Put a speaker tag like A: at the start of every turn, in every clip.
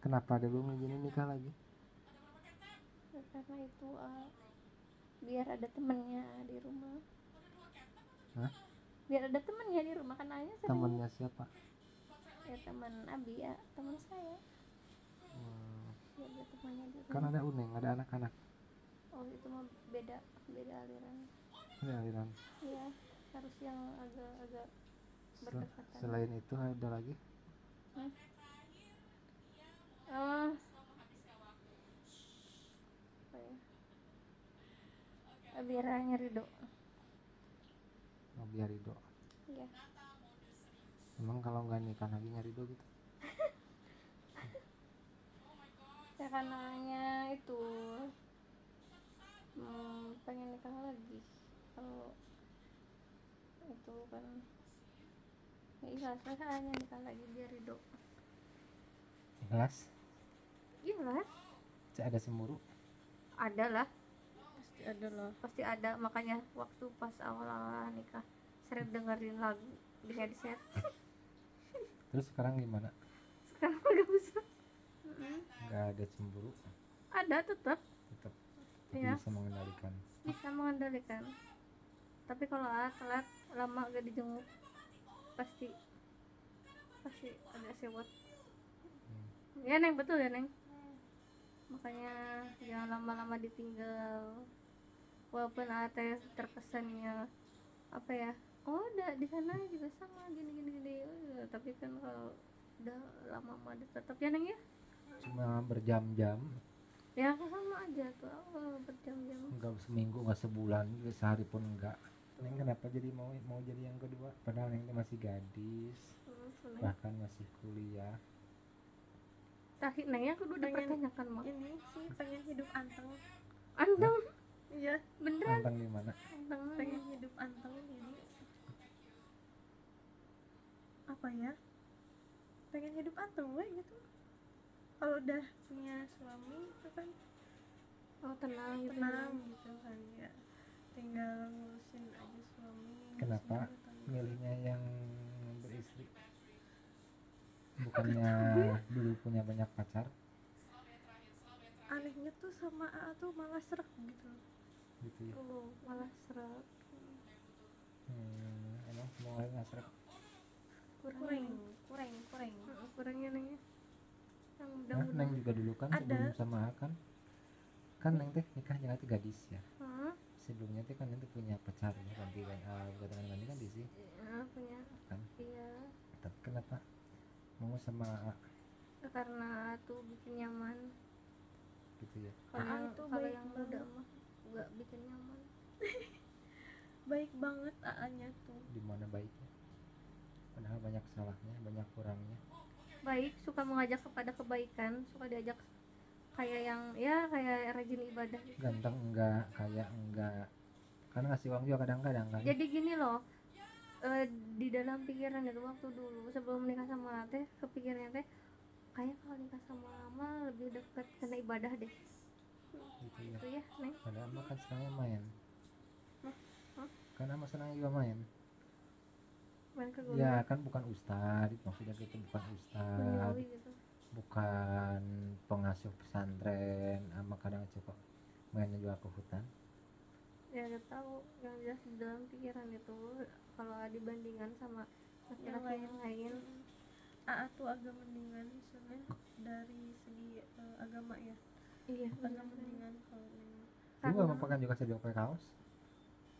A: Kenapa dia belum izinin nikah lagi?
B: Ya, karena itu biar ada temennya di rumah.
A: Hah?
B: Biar ada temennya di rumah, kan ayahnya sering.
A: Temennya siapa?
B: Ya teman Abi ya, teman saya. Biar ada temannya di rumah.
A: Kan ada Uneng, ada anak-anak.
B: Oh itu mah beda aliran.
A: Ada aliran.
B: Iya, harus yang agak berdekatan.
A: Selain itu ada lagi?
B: Apa ya? Biaranya Ridho.
A: Oh, biar Ridho.
B: Iya.
A: Emang kalau nggak nikah lagi nyari Ridho gitu?
B: Ya karenanya itu pengen nikah lagi. Kalau itu kan ya ikhlas hanya nikah lagi biar Ridho.
A: Ikhlas?
B: Ikhlas?
A: Ada cemburu?
B: Ada lah, pasti ada. Makanya waktu pas awal-awal nikah sering dengerin lagu di headset.
A: Terus sekarang gimana?
B: Sekarang nggak bisa.
A: Nggak ada cemburu?
B: Ada tetap
A: Tapi
B: ya, bisa mengendalikan. Tapi kalau telat lama gak dijenguk pasti agak sewot. Ya Neng, betul ya Neng. Makanya jangan lama-lama ditinggal. Walaupun ada terkesannya apa ya, oh udah di sana juga sama gini. Tapi kan kalau udah lama mah tetap ya Neng ya.
A: Cuma berjam-jam.
B: Ya sama aja tuh, berjam-jam.
A: Enggak seminggu, enggak sebulan, sehari pun enggak. Neng kenapa jadi mau jadi yang kedua? Padahal Neng masih gadis, bahkan masih kuliah.
B: Terakhir Neng aku udah pertanyakan mah.
C: Ini sih pengen hidup anteng.
B: Anteng?
C: Iya.
B: Beneran?
A: Anteng di mana?
C: Pengen hidup anteng ini. Apa ya? Pengen hidup anteng we gitu. Kalau udah punya suami itu kan
B: tenang gitu
C: kan ya. Tinggal ngurusin aja suami.
A: Kenapa milihnya yang beristri? Bukannya dulu punya banyak pacar?
C: Anehnya tuh sama AA tuh malah serak gitu
A: ya?
B: Malah serak.
A: Emang semua orang nggak serak?
B: Kurangnya Neng ya. Yang
A: Neng juga dulu kan sebelum sama A kan Neng teh nikah jangan gadis ya. Sebelumnya teh kan Neng tuh punya pacar ya, ganti kan sih.
B: Punya
A: kan?
B: Iya.
A: Tapi kenapa mau sama A?
B: Karena tuh bikin nyaman
A: gitu ya.
B: Kalau yang muda mah nggak bikin nyaman.
C: Baik banget AA-nya tuh.
A: Di mana baiknya? Padahal banyak salahnya, banyak kurangnya.
B: Baik, suka mengajak kepada kebaikan, suka diajak kayak rajin ibadah gitu.
A: Ganteng enggak, kaya enggak, karena ngasih uang juga kadang-kadang kan.
B: Jadi gini loh, di dalam pikiran itu waktu dulu sebelum nikah sama teh, kepikirannya teh kayak kalau nikah sama mama lebih dekat karena ibadah deh. Gitu ya Neng.
A: Padahal mah kan senangnya main. Karena mah senangnya juga main
B: ke
A: ya kan, bukan ustadz maksudnya gitu, bukan ustadz gitu. Bukan pengasuh pesantren, sama kadang suka mainnya juga ke hutan.
B: Ya gak tahu, yang jelas di dalam pikiran itu kalau dibandingkan sama laki-laki yang lain,
C: AA tuh agak mendingan misalnya dari segi agama ya.
B: Iya,
C: agak mendingan kalau
A: lu gak pakai juga sedang pakai kaos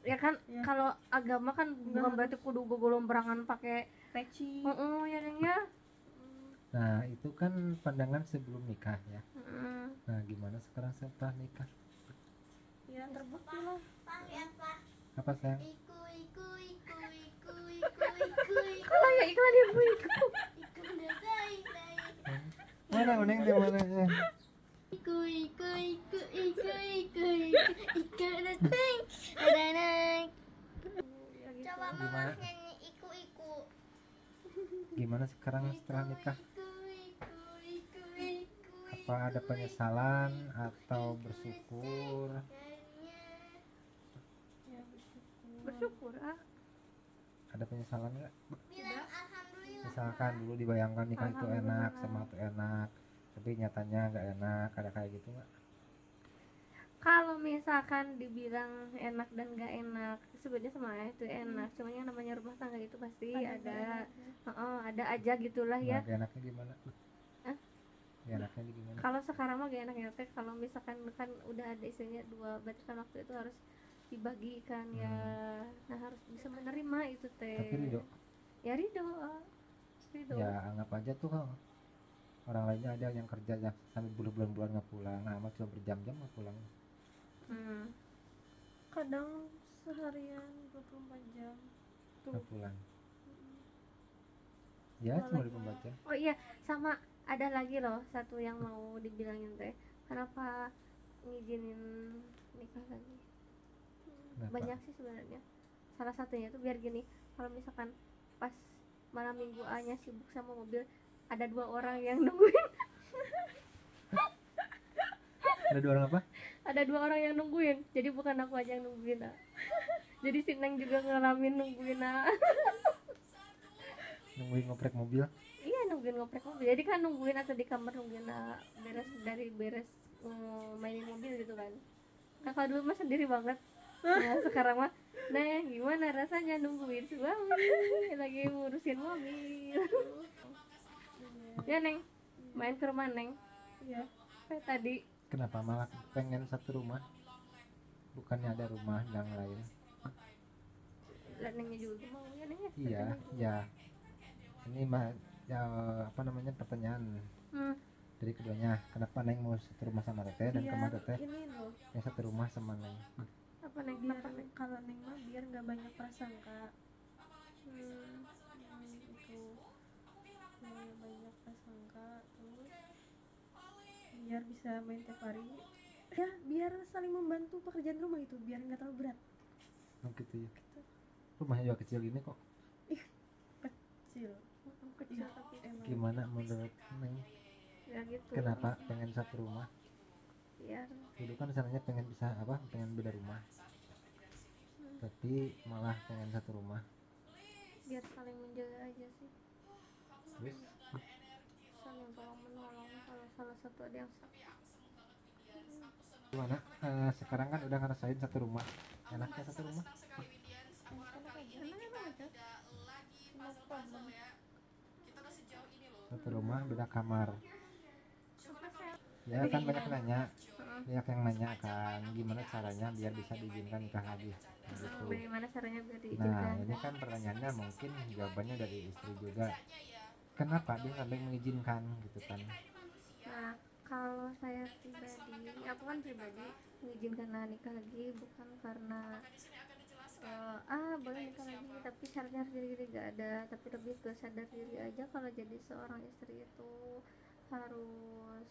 B: ya kan ya. Kalau agama kan bukan berarti kudu golong berangan pakai
C: peci.
B: Ya Neng ya.
A: Nah itu kan pandangan sebelum nikah ya. Nah gimana sekarang setelah nikah?
C: Ya terbukti lah.
A: Apa sayang?
B: Kalau ya iklan ibu
A: mana Uneng di mana ya?
D: Iku datang ada naik. Coba mama nyanyi iku.
A: Gimana sekarang setelah nikah? Apa ada penyesalan atau bersyukur?
B: Bersyukur
A: Ada penyesalan nggak?
D: Bilang alhamdulillah.
A: misalkan dulu dibayangkan nikah itu enak,
B: Alhamdulillah.
A: sama itu enak, tapi nyatanya nggak enak, ada kayak gitu nggak?
B: Kalau misalkan dibilang enak dan gak enak, sebenarnya semuanya itu enak. Cuman yang namanya rumah tangga itu pasti ada, ada aja gitulah
A: Nah,
B: ya.
A: gak enaknya gimana?
B: Hah?
A: Gak enaknya di gimana?
B: Kalau sekarang mah gak enaknya teh kalau misalkan kan udah ada istrinya dua, berarti kan waktu itu harus dibagikan ya. Nah, harus bisa menerima itu teh.
A: Tapi Ridho,
B: Ya Ridho. Ridho.
A: ya anggap aja tuh kalau orang lainnya ada yang kerja ya, sampai bulan-bulan nggak pulang, nah cuma berjam-jam nggak pulang,
B: Hmm.
C: Kadang seharian 24 jam tuh.
A: nggak pulang. Ya cuma
C: Boleh.
A: 24 jam.
B: Oh iya, sama ada lagi loh satu yang mau dibilangin teh. Kenapa ngizinin nikah lagi?
A: Kenapa?
B: Banyak sih sebenarnya. Salah satunya itu biar gini, kalau misalkan pas malam minggu A-nya sibuk sama mobil, ada dua orang yang nungguin.
A: Ada dua orang apa?
B: Ada dua orang yang nungguin. Jadi bukan aku aja yang nungguin. Ah. Jadi si Neng juga ngalamin nungguin. Ah.
A: Nungguin ngoprek mobil.
B: Iya, nungguin ngoprek mobil. Jadi kan nungguin atau di kamar nungguin beres mainin mobil gitu kan. Nah, kalau dulu mah sendiri banget. Nah, sekarang mah Neng, gimana rasanya nungguin suami lagi ngurusin mobil? Ya Neng, main ke rumah Neng.
C: Iya.
B: Kayak tadi.
A: Kenapa malah pengen satu rumah? Bukannya ada rumah yang lain?
B: Lah Nengnya juga mau ya Neng ya.
A: Iya, ya. Ini mah ya apa namanya pertanyaan
B: Hmm.
A: dari keduanya. Kenapa Neng mau satu rumah sama Teteh dan
C: Biar
A: kemana Teteh
C: ini loh,
A: yang satu rumah sama Neng?
B: Apa Neng?
C: biar
B: Kenapa Neng?
C: kalau Neng mah biar nggak banyak prasangka.
B: Hmm.
C: Itu biar banyak prasangka, terus biar bisa main tiap hari. Ya, biar saling membantu pekerjaan rumah itu, biar nggak terlalu berat.
A: Oh gitu ya. Rumahnya juga kecil gini kok.
C: Kecil.
B: Kecil
C: Iya,
B: tapi
C: emang.
A: Gimana menurut Neng?
B: ya gitu.
A: Kenapa pengen satu rumah?
B: Biar
A: Dulu kan rencananya pengen bisa apa? Pengen beda rumah. Tapi malah pengen satu rumah.
B: biar saling menjaga aja sih.
A: Terus
B: Saling tolong menolong kalau salah satu ada yang sakit.
A: gimana? Sekarang kan udah ngerasain satu rumah. Enaknya satu rumah?
B: Enak aja. No problem.
A: Satu rumah beda kamar. Ya kan banyak nanya. Banyak yang nanya kan gimana caranya biar bisa diizinkan nikah lagi. Gitu.
B: Bagaimana caranya biar
A: Nah,
B: diizinkan?
A: ini kan pertanyaannya mungkin jawabannya dari istri juga. Kenapa dia sampai mengizinkan gitu kan?
B: Nah, kalau saya pribadi, aku kan pribadi mengizinkan nikah lagi bukan karena boleh nikah lagi tapi syaratnya harus gini-gini gak ada, tapi lebih ke sadar diri aja kalau jadi seorang istri itu harus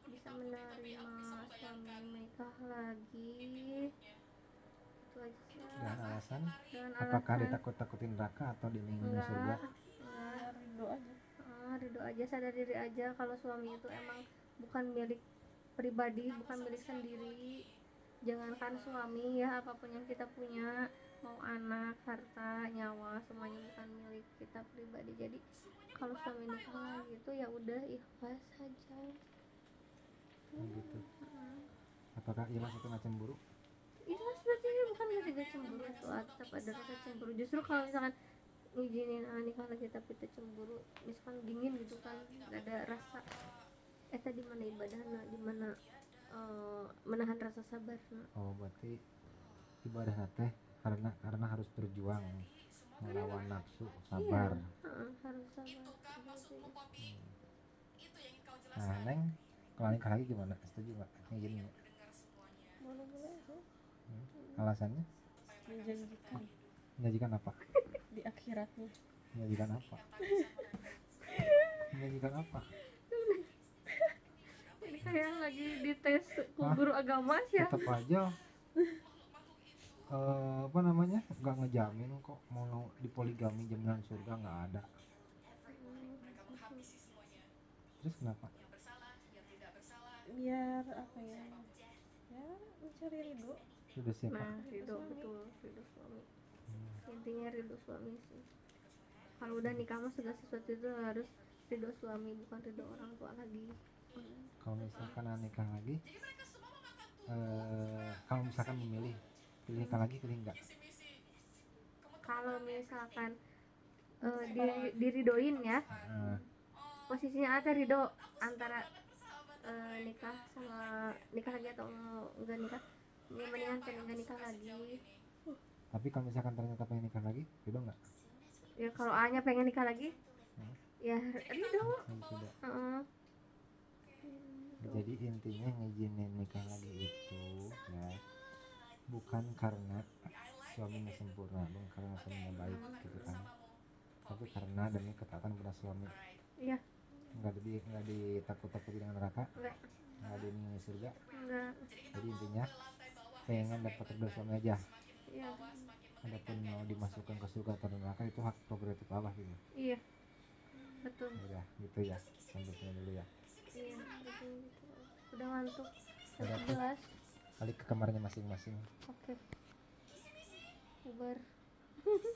B: bisa menerima suami menikah lagi. Itu aja sih.
A: Dengan alasan
B: Dengan
A: apakah
B: alasan
A: ditakut-takutin neraka atau diingin
B: enggak,
A: surga?
C: Biar ridho aja.
B: ridho aja, sadar diri aja kalau suami itu emang bukan milik pribadi, bukan milik sendiri. Jangankan suami ya, apapun yang kita punya, mau anak, harta, nyawa, semuanya bukan milik kita pribadi. Jadi kalau suami nikah lagi itu ya udah ikhlas saja.
A: Gitu. Apakah ikhlas itu nggak cemburu?
B: Ikhlas berarti bukan gak cemburu, itu tetap ada rasa cemburu. Justru kalau misalkan ngizinin nikah lagi tapi itu cemburu, misalkan dingin gitu kan, gak ada rasa tadi mana ibadahna, di mana menahan rasa sabar.
A: Oh berarti ibadah teh karena harus berjuang melawan nafsu, sabar.
B: Harus sabar.
A: Nah Neng, kalau nikah lagi gimana? Setuju nggak? Ngizinin nggak?
C: Boleh-boleh tuh.
A: Alasannya?
C: Menjanjikan
A: Menyajikan apa?
C: di akhiratnya.
A: Menyajikan apa? Menyajikan apa?
B: Ini kayak lagi dites guru agama sih ya.
A: Tetap aja apa namanya nggak ngejamin kok mau dipoligami jaminan surga nggak ada. Terus kenapa?
C: Biar apa ya? Ya, mencari ridho.
A: Sudah siapa?
B: Nah, ridho, betul, ridho suami. Intinya ridho suami sih. Kalau udah nikah mah segala sesuatu itu harus ridho suami, bukan ridho orang tua lagi.
A: Kalau misalkan nikah lagi, kalau misalkan memilih pilih nikah lagi, pilih enggak?
B: Kalau misalkan diridoin ya,
A: Heeh.
B: posisinya ada ridho antara nikah sama nikah lagi atau enggak nikah, ya mendingan pengen enggak nikah lagi.
A: Tapi kalau misalkan ternyata pengen nikah lagi, ridho enggak?
B: Ya kalau A-nya pengen nikah lagi, ya ridho.
A: Tidak.
B: Heeh.
A: Jadi intinya ngizinin nikah lagi itu ya bukan karena suaminya sempurna, bukan karena suaminya baik gitu kan, tapi karena demi ketaatan pada suami.
B: Iya,
A: Nggak ditakut-takuti dengan neraka,
B: enggak,
A: nggak dimingi surga.
B: enggak.
A: Jadi intinya pengen dapat ridho suami aja.
B: Iya,
A: Adapun mau dimasukkan ke surga atau neraka itu hak prerogatif Allah gitu.
B: iya, betul.
A: Udah gitu ya, sampai sini dulu ya.
B: Iya, betul gitu. Udah ngantuk.
A: Udah, tuh.
B: Jelas.
A: Balik ke kamarnya masing-masing.
B: Oke. Uber.